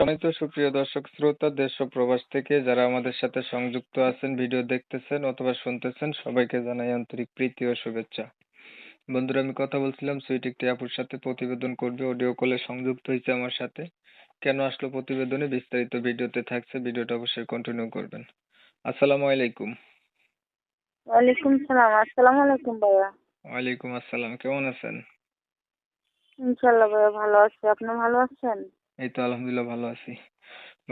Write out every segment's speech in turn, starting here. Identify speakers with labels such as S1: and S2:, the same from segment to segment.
S1: সম্মানিত সুপ্রিয় দর্শক শ্রোতা দেশ ও প্রবাস থেকে যারা আমাদের সাথে সংযুক্ত আছেন, ভিডিও দেখতেছেন অথবা শুনতেছেন, সবাইকে জানাই আন্তরিক প্রীতি ও শুভেচ্ছা। বন্ধুরা, আমি কথা বলছিলাম সুইট একটি আপুর সাথে, প্রতিবেদন করবে, অডিও কলে সংযুক্ত হয়েছে আমার সাথে। কেন আসলো প্রতিবেদনে বিস্তারিত ভিডিওতে থাকছে, ভিডিওটা অবশ্যই কন্টিনিউ করবেন। আসসালামু আলাইকুম।
S2: ওয়ালাইকুম সালাম। আসসালামু আলাইকুম ভাইয়া।
S1: ওয়ালাইকুম আসসালাম, কেমন আছেন?
S2: ইনশাল্লাহ ভাইয়া ভালো আছি। আপনি ভালো আছেন?
S1: এই তো আলহামদুলিল্লাহ ভালো আছি।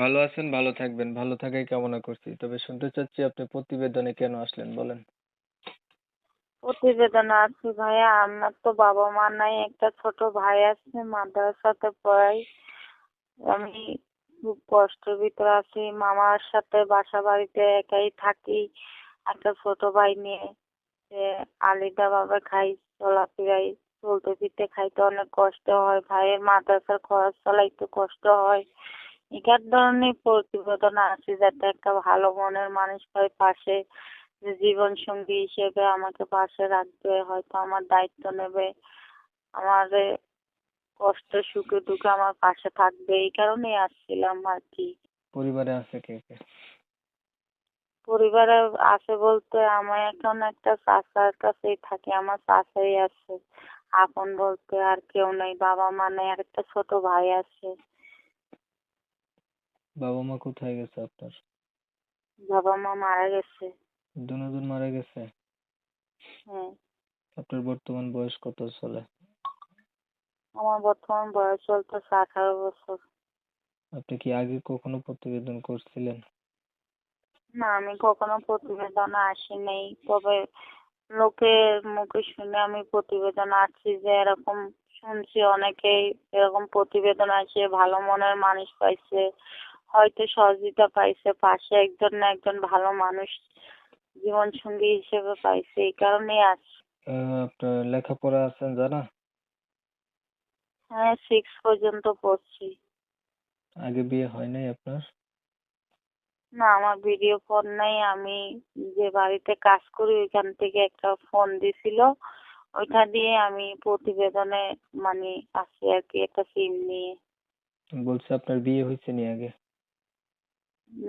S1: ভালো আছেন, ভালো থাকবেন, ভালো থাকাই কামনা করছি। তবে শুনতে চাচ্ছি আপনি প্রতিবেদনে কেন আসলেন, বলেন।
S2: প্রতিবেদনে আছি ভাইয়া, আমার তো বাবা মা নাই, একটা ছোট ভাই আছে, মাদ্রাসাতে পড়াই। আমি খুব কষ্টের ভিতরে আছি, মামার সাথে বাসা বাড়িতে একাই থাকি একটা ছোট ভাই নিয়ে। যে আলাদা ভাবে খাই, চলাফেরাই, চলতে ফিরতে খাইতে অনেক কষ্ট হয়, ভাইয়ের মাদ্রাসার খরচ চালাইতে কষ্ট হয়। এটার ধরনের প্রতিবেদন আছে যাতে একটা ভালো মনের মানুষ পাই পাশে, যে জীবন সঙ্গী হিসেবে আমাকে পাশে রাখবে, হয়তো আমার দায়িত্ব নেবে, আমার কষ্ট সুখে দুঃখে আমার পাশে থাকবে। এই কারণেই আসছিলাম আর কি।
S1: পরিবারে আছে কে কে?
S2: পরিবারে আছে বলতে আমি এখন একটা চাচার কাছেই থাকি, আমার চাচাই আছে। আপন বলতে আর কেউ নেই, বাবা মা নেই, আর একটা ছোট ভাই আছে।
S1: বাবা মা কোথায় গেছে আপনার?
S2: বাবা মা মারা গেছে।
S1: দুজন মারা গেছে।
S2: হ্যাঁ।
S1: আপনার বর্তমান বয়স কত চলে?
S2: আমার বর্তমান বয়স চলতেছে 18 বছর।
S1: আপনি কি আগে কখনো প্রতিবেদন করছিলেন?
S2: না, আমি কখনো প্রতিবেদনে আসি নাই, তবে লোকের মুখে শুনে আমি প্রতিবেদন আসছি, যে এরকম শুনছি অনেকেই এরকম প্রতিবেদন আসে, ভালো মনের মানুষ পাইছে, হয়তো সহযোগিতা পাইছে, পাশে একজন না একজন ভালো মানুষ জীবন সঙ্গী হিসেবে পাইছে, এই কারণেই আসছি।
S1: আপনার লেখাপড়া আছেন জানা?
S2: হ্যাঁ, 6 পর্যন্ত পড়ছি।
S1: আগে বিয়ে হয় নাই আপনার?
S2: না, আমার ভিডিও ফোন নাই। আমি যে বাড়িতে কাজ করি ওইখান থেকে একটা ফোন দিছিল, ওইটা দিয়ে আমি প্রতিবেদনে মানে আসি আর কি, একটা সিম নিয়ে।
S1: বলছে আপনার বিয়ে হয়েছে নি আগে?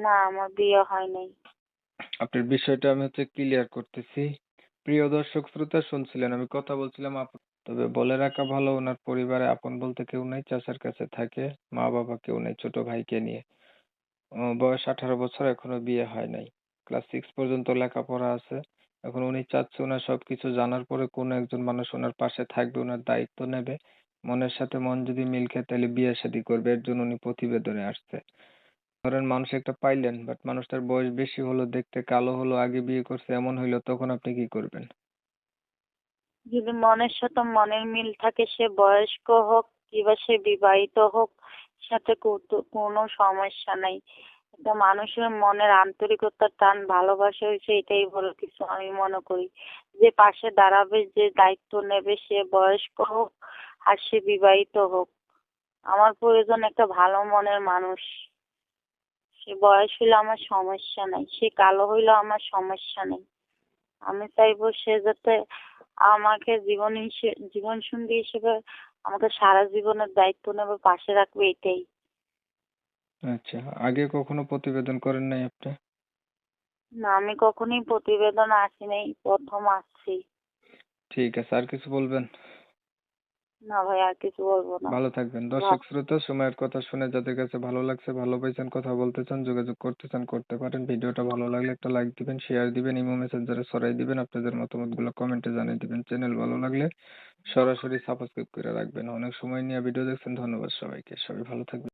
S2: না, আমার বিয়ে হয় নাই।
S1: আপনার বিষয়টা আমি ক্লিয়ার করতেছি। প্রিয় দর্শক শ্রোতা, শুনছিলেন আমি কথা বলছিলাম তবে বলে রাখা ভালো, ওনার পরিবারে আপন বলতে কেউ নাই, চাচার কাছে থাকে, মা বাবা কেউ নেই, ছোট ভাইকে নিয়ে। বয়স 18 বছর, এখনো বিয়ে হয় নাই। ক্লাস 6 পর্যন্ত লেখাপড়া আছে। এখন উনি চাচ্ছে ওনার সবকিছু জানার পরে কোনো একজন মানুষ ওনার পাশে থাকবে, ওনার দায়িত্ব নেবে। মনের সাথে মন যদি মিল খায় তাহলে বিয়ে শাদী করবে, এর জন্য উনি প্রতিবেদনে আসছে। ধরেন মানুষ একটা পাইলেন, বাট মানুষটার বয়স বেশি হলো, দেখতে কালো হলো, আগে বিয়ে করছে, এমন হইলো, তখন আপনি কি করবেন?
S2: যদি মনের সাথে মনের মিল থাকে, সে বয়স্ক হোক কিংবা সে বিবাহিত হোক, সাথে কোনো সমস্যা নাই। একটা মানুষের মনের আন্তরিকতার টান, ভালোবাসা হয়েছে, এটাই বড় কিছু আমি মনে করি। যে পাশে দাঁড়াবে, যে দায়িত্ব নেবে, সে বয়স্ক হোক আর সে বিবাহিত হোক, আমার প্রয়োজন একটা ভালো মনের মানুষ। সে বয়স হইলে আমার সমস্যা নাই, সে কালো হইলেও আমার সমস্যা নেই। আমি চাইবো সে যাতে আমাকে জীবন সঙ্গী হিসেবে আমাকে সারা জীবনের দায়িত্ব নেবে, পাশে রাখবে, এটাই।
S1: আচ্ছা, আগে কখনো প্রতিবেদন করেন নাই আপনি?
S2: না, আমি কখনোই প্রতিবেদন আসি নাই, প্রথম আসছি।
S1: ঠিক আছে, আর কিছু বলবেন?
S2: না ভাই, আর কিছু বলবো না।
S1: ভালো থাকবেন। দর্শক শ্রোতা, সময়ের কথা শুনে যাদের কাছে ভালো লাগছে, ভালো পাইছেন, কথা বলতে চান, যোগাযোগ করতে চান, করতে পারেন। ভিডিওটা ভালো লাগলে একটা লাইক দিবেন, শেয়ার দিবেন, ইমো মেসেঞ্জারে ছড়াই দিবেন, আপনাদের মতামতগুলো কমেন্টে জানিয়ে দিবেন। চ্যানেল ভালো লাগলে সরাসরি সাবস্ক্রাইব করে রাখবেন। অনেক সময় নিয়ে ভিডিও দেখছেন, ধন্যবাদ সবাইকে। সবাই ভালো থাকবেন।